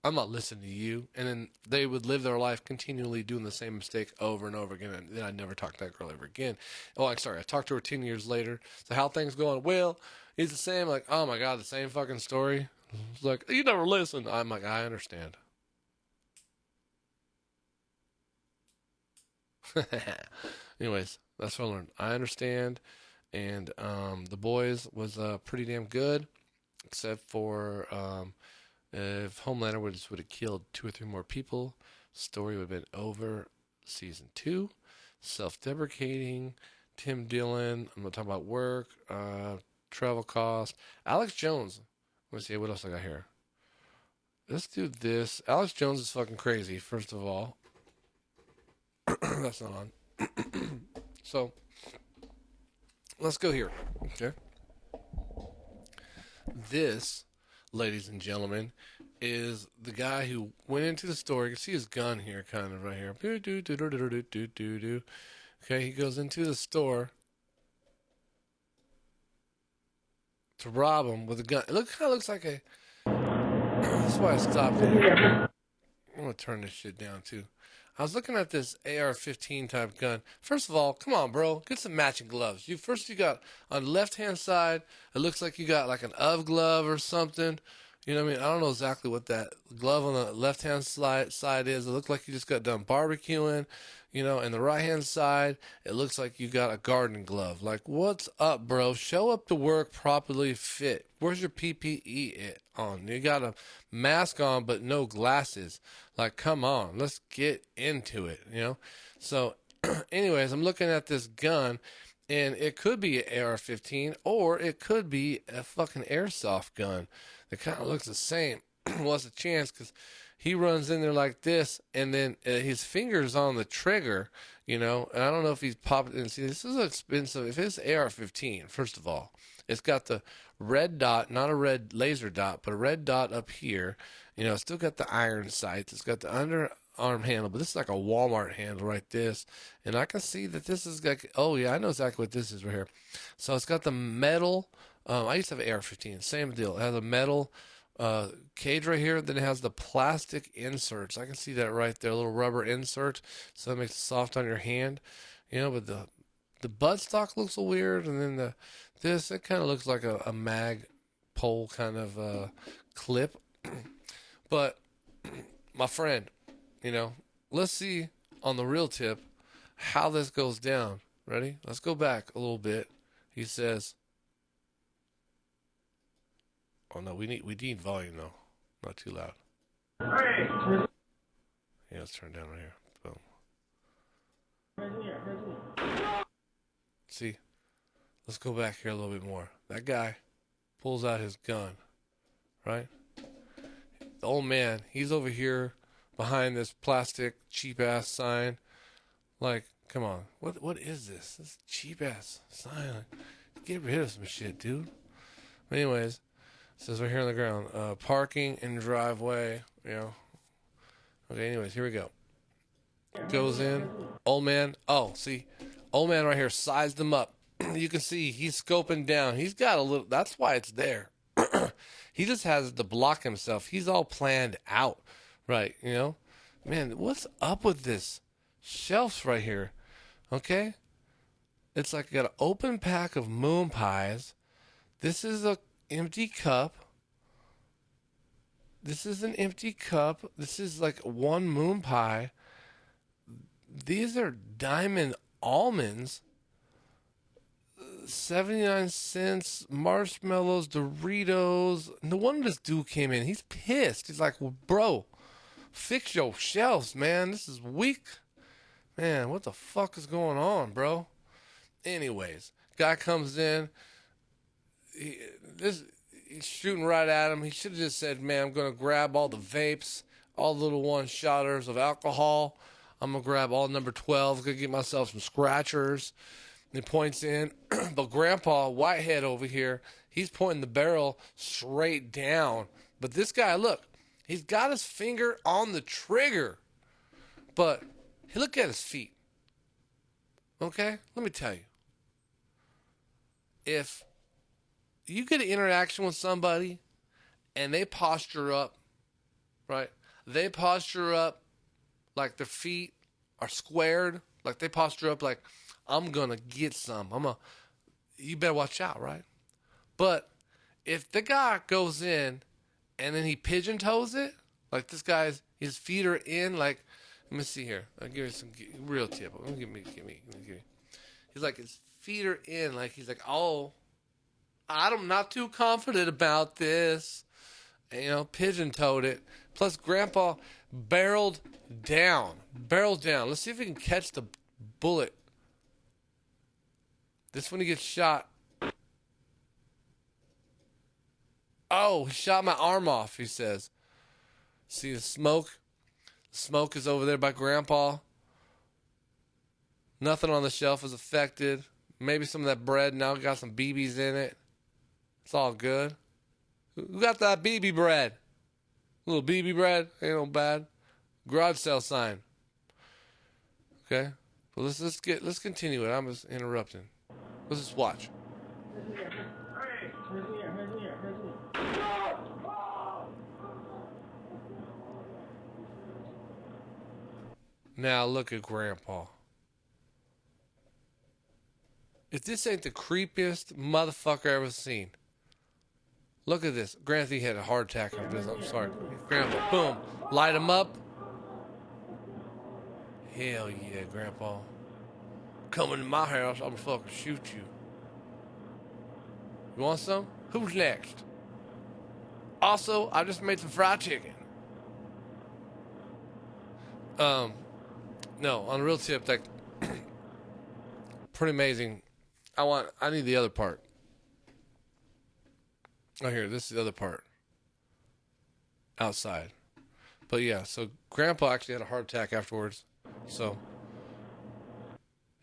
I'm not listening to you. And then they would live their life continually doing the same mistake over and over again. And then I'd never talk to that girl ever again. Oh, I'm sorry. I talked to her 10 years later. So how things going? Well, it's the same. Like, oh my God, the same fucking story. It's like, you never listen. I'm like, I understand. Anyways, that's what I learned. I understand. And The Boys was pretty damn good. Except for... if Homelander would have killed 2 or 3 more people, story would have been over. Season 2, self-deprecating, Tim Dillon. I'm going to talk about work, travel cost. Alex Jones. Let's see, what else I got here? Let's do this. Alex Jones is fucking crazy, first of all. That's not on. So, let's go here. Okay. This, ladies and gentlemen, is the guy who went into the store. You can see his gun here, kind of right here. Okay, he goes into the store to rob him with a gun. It kind of looks like a. That's why I stopped here. I'm gonna turn this shit down too. I was looking at this AR-15 type gun. First of all, come on, bro, get some matching gloves. You got on the left-hand side. It looks like you got like an UV glove or something. You know what I mean? I don't know exactly what that glove on the left-hand side is. It looks like you just got done barbecuing. You know, and the right-hand side, it looks like you got a garden glove. Like, what's up, bro? Show up to work properly fit. Where's your PPE on? You got a mask on, but no glasses. Like, come on, let's get into it, you know? So, anyways, I'm looking at this gun, and it could be an AR-15, or it could be a fucking airsoft gun. It kind of looks the same. What's the chance? Because he runs in there like this, and then his finger's on the trigger, you know, and I don't know if he's popped in. See, this is expensive. If it's AR-15, first of all, it's got the red dot, not a red laser dot, but a red dot up here. You know, it's still got the iron sights. It's got the underarm handle, but this is like a Walmart handle right this. And I can see that this is like, oh yeah, I know exactly what this is right here. So it's got the metal, I used to have an AR-15, same deal. It has a metal cage right here. Then it has the plastic inserts. I can see that right there, a little rubber insert, so that makes it soft on your hand. You know, but the buttstock looks a little weird, and then it kind of looks like a mag pole kind of clip. But my friend, you know, let's see on the real tip how this goes down. Ready? Let's go back a little bit. He says, "Oh no, we need volume though, not too loud." Yeah, let's turn it down right here. Boom. See, let's go back here a little bit more. That guy pulls out his gun, right? The old man, he's over here behind this plastic cheap ass sign. Like, come on, what is this? This cheap ass sign. Like, get rid of some shit, dude. Anyways, it says right here on the ground, parking and driveway. You know. Okay. Anyways, here we go. Goes in. Old man. Oh, see, old man right here sized him up. You can see he's scoping down. He's got a little. That's why it's there. He just has to block himself. He's all planned out, right? You know, man, what's up with this shelves right here? Okay, it's like I got an open pack of moon pies. This is a empty cup. This is an empty cup. This is like one moon pie. These are diamond almonds. 79 cents, marshmallows, Doritos. No wonder this dude came in. He's pissed. He's like, well, bro, fix your shelves, man. This is weak. Man, what the fuck is going on, bro? Anyways, guy comes in. He's shooting right at him. He should have just said, man, I'm going to grab all the vapes, all the little one-shotters of alcohol. I'm going to grab all number 12. Going to get myself some scratchers. And he points in, but Grandpa Whitehead over here, he's pointing the barrel straight down. But this guy, look, he's got his finger on the trigger. But look at his feet. Okay? Let me tell you. If you get an interaction with somebody and they posture up, right? They posture up like their feet are squared. Like they posture up like, I'm going to get some. You better watch out, right? But if the guy goes in and then he pigeon toes it, like this guy's, his feet are in, like, let me see here. I'll give you some real tip. Give me. He's like, his feet are in, like, he's like, oh, I'm not too confident about this. And, you know, pigeon toed it. Plus, Grandpa barreled down. Let's see if we can catch the bullet. This one he gets shot. Oh, he shot my arm off, he says. See the smoke? The smoke is over there by Grandpa. Nothing on the shelf is affected. Maybe some of that bread now got some BBs in it. It's all good. Who got that BB bread? Little BB bread? Ain't no bad. Garage sale sign. Okay? Well, let's continue it. I'm just interrupting. Let's just watch. Now look at Grandpa. If this ain't the creepiest motherfucker I ever seen. Look at this. Granted, he had a heart attack on this. I'm sorry. Grandpa, boom. Light him up. Hell yeah, Grandpa. Come into my house, I'm gonna fucking shoot you. You want some? Who's next? Also, I just made some fried chicken. No, on a real tip, like, pretty amazing. I need the other part. Oh, here, this is the other part. Outside. But yeah, so Grandpa actually had a heart attack afterwards. So,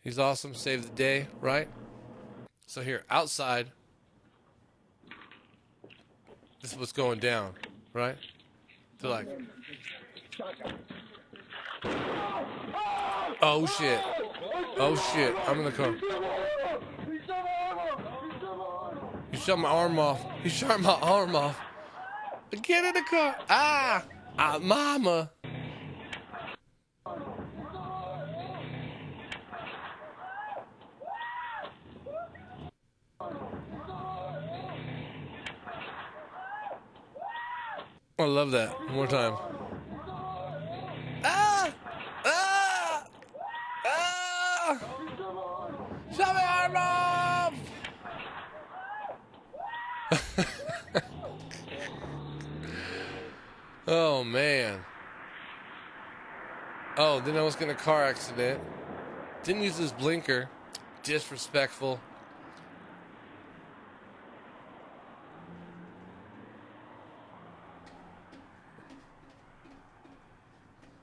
he's awesome, saved the day, right? So here, outside, this is what's going down, right? So like, oh shit, I'm in the car. He shot my arm off. He shot my arm off. Get in the car. Mama. I love that. One more time. Shut my arm off! Oh, man. Oh, then I was in a car accident. Didn't use his blinker. Disrespectful.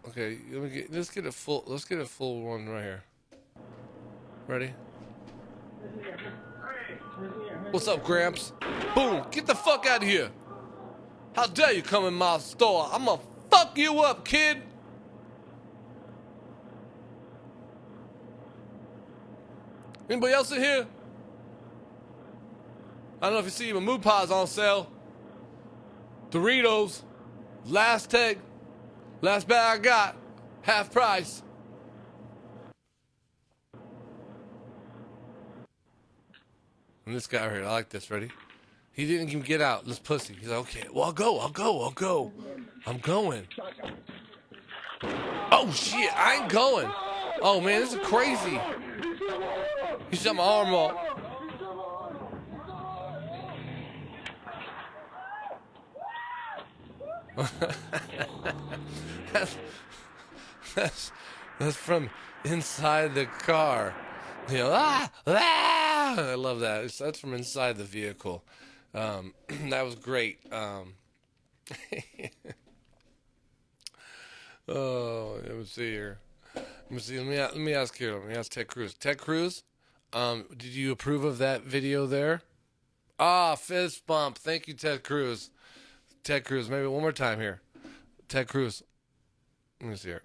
Okay, let's get a full one right here. Ready? What's up, Gramps? Boom! Get the fuck out of here! How dare you come in my store? I'm gonna fuck you up, kid! Anybody else in here? I don't know if you see my moo pies on sale. Doritos. Last bag I got. Half price. And this guy right here, I like this, ready? He didn't even get out, this pussy. He's like, okay, well, I'll go. I'm going. Oh, shit, I ain't going. Oh, man, this is crazy. He shot my arm off. That's from inside the car. You know, I love that. That's from inside the vehicle. That was great. Oh, let me see here. Let me ask here. Let me ask Ted Cruz. Ted Cruz, did you approve of that video there? Fist bump. Thank you, Ted Cruz. Ted Cruz, maybe one more time here. Ted Cruz. Let me see here.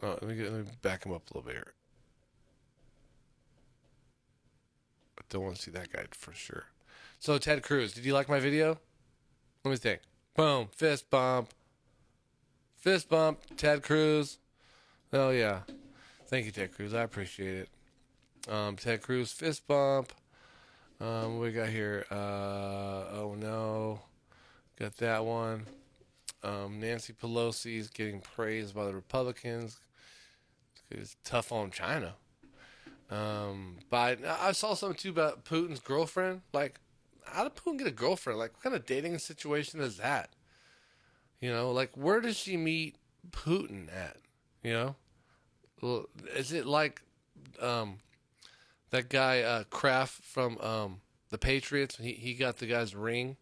Oh, let me back him up a little bit here. I don't want to see that guy for sure. So, Ted Cruz, did you like my video? Let me think. Boom. Fist bump. Fist bump. Ted Cruz. Oh, yeah. Thank you, Ted Cruz. I appreciate it. Ted Cruz, fist bump. What we got here? Oh, no. Got that one. Nancy Pelosi is getting praised by the Republicans. It's tough on China. Biden. I saw something too about Putin's girlfriend. Like, how did Putin get a girlfriend? Like, what kind of dating situation is that? You know, like, where does she meet Putin at? You know, well, is it like that guy Kraft from the Patriots? He got the guy's ring.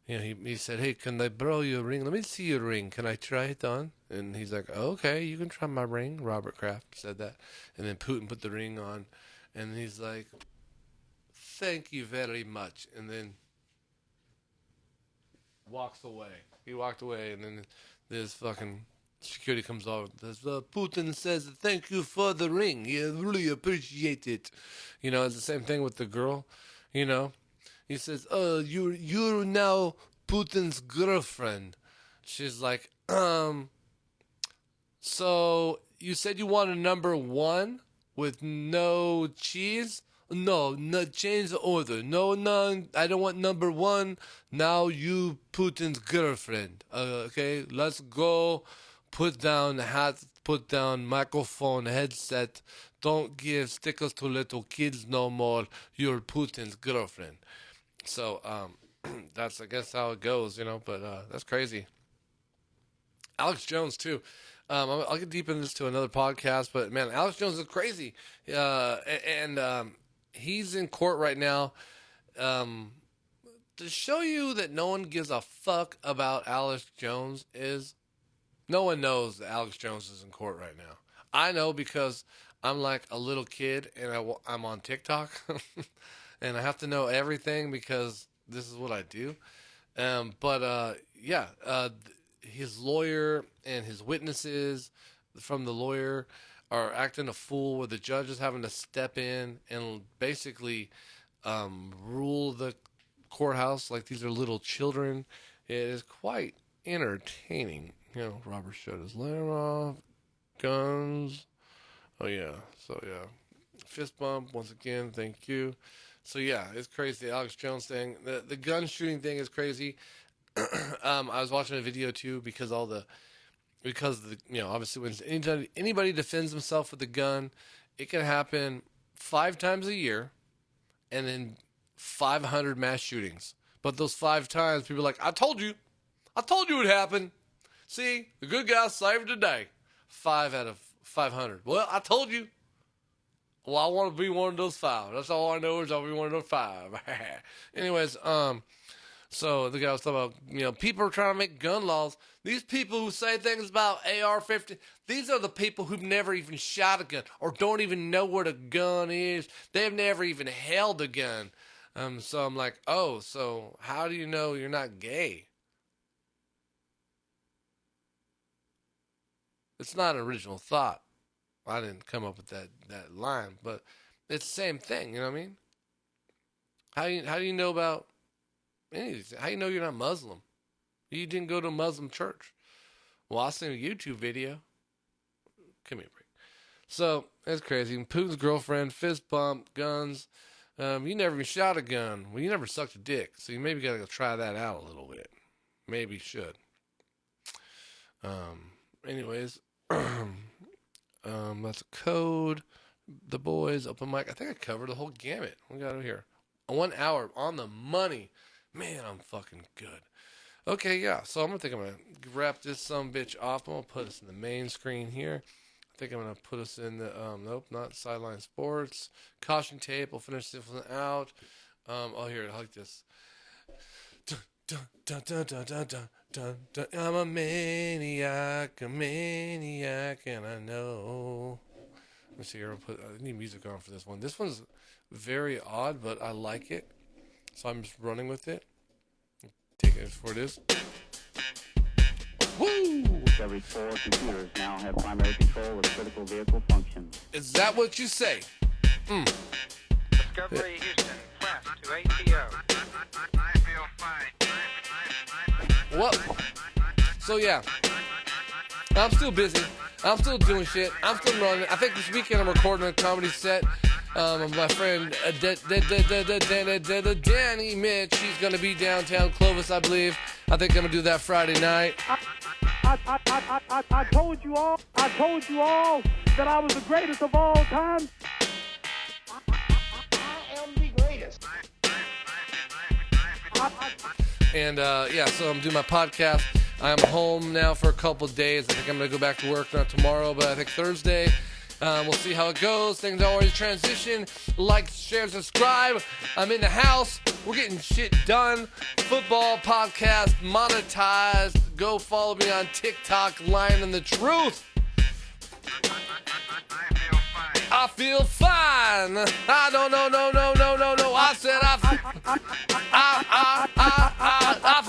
he said, hey, can I borrow your ring? Let me see your ring. Can I try it on? And he's like, okay, you can try my ring. Robert Kraft said that. And then Putin put the ring on. And he's like, thank you very much. And then walks away. He walked away. And then this fucking security comes over and says, Putin says, thank you for the ring. Yeah, really appreciate it. It's the same thing with the girl, He says, you're now Putin's girlfriend. She's like, so you said you want a number 1 with no cheese? No, change the order. No, I don't want number 1. Now you Putin's girlfriend. Okay, let's go. Put down the hat, put down microphone, headset. Don't give stickers to little kids no more. You're Putin's girlfriend. So, that's, I guess, how it goes, but that's crazy. Alex Jones, too. I'll get deep into this to another podcast, but, man, Alex Jones is crazy. And he's in court right now. To show you that no one gives a fuck about Alex Jones is, no one knows that Alex Jones is in court right now. I know because I'm like a little kid and I'm on TikTok. And I have to know everything because this is what I do. His lawyer and his witnesses from the lawyer are acting a fool where the judge is having to step in and basically rule the courthouse like these are little children. It is quite entertaining. Robert shut his lamp off. Guns. Oh, yeah. So, yeah. Fist bump once again. Thank you. So, yeah, it's crazy. The Alex Jones thing. The gun shooting thing is crazy. I was watching a video, too, because obviously when anybody defends himself with a gun, it can happen 5 times a year and then 500 mass shootings. But those 5 times, people are like, I told you it happened. See, the good guy saved the day. 5 out of 500. Well, I told you. Well, I want to be one of those 5. That's all I know is I'll be one of those 5. Anyways, so the guy was talking about, people are trying to make gun laws. These people who say things about AR-15, these are the people who've never even shot a gun or don't even know what a gun is. They've never even held a gun. So I'm like, oh, so how do you know you're not gay? It's not an original thought. I didn't come up with that line, but it's the same thing, you know what I mean? How do you know about anything? How do you know you're not Muslim? You didn't go to a Muslim church. Well, I seen a YouTube video. Give me a break. So, it's crazy. Putin's girlfriend, fist bump, guns. You never even shot a gun. Well, you never sucked a dick, so you maybe gotta go try that out a little bit. Maybe you should. Anyways, that's a code. The boys, open mic. I think I covered the whole gamut. We got it here. 1 hour on the money. Man, I'm fucking good. Okay, yeah. So I'm gonna wrap this bitch off. I'm gonna put us in the main screen here. I think I'm gonna put us in the nope, not sideline sports. Caution tape. We'll finish this one out. Here, I like this. Dun, dun, dun, dun, dun, dun, dun. Dun, dun. I'm a maniac, and I know. Let me see here. I need music on for this one. This one's very odd, but I like it, so I'm just running with it. Take it for it is. Woo! Every 4 computers now have primary control of critical vehicle functions. Is that what you say? Discovery Houston, press to ATO. I feel fine. What? So yeah, I'm still busy. I'm still doing shit. I'm still running. I think this weekend I'm recording a comedy set. My friend Danny Mitch, he's gonna be downtown Clovis, I believe. I think I'm gonna do that Friday night. I told you all that I was the greatest of all time. I am the greatest. And so I'm doing my podcast. I'm home now for a couple of days. I think I'm going to go back to work, not tomorrow, but I think Thursday. We'll see how it goes. Things are always transition. Like, share, subscribe. I'm in the house. We're getting shit done. Football podcast monetized. Go follow me on TikTok, Lion and the Truth. I feel fine. I don't know, no. I said I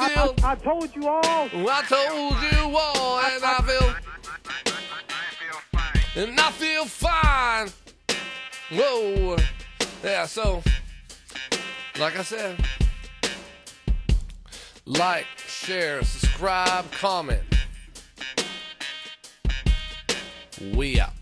feel. I told you all. I told you all, and I feel fine. Whoa. Yeah, so, like I said, like, share, subscribe, comment. We out.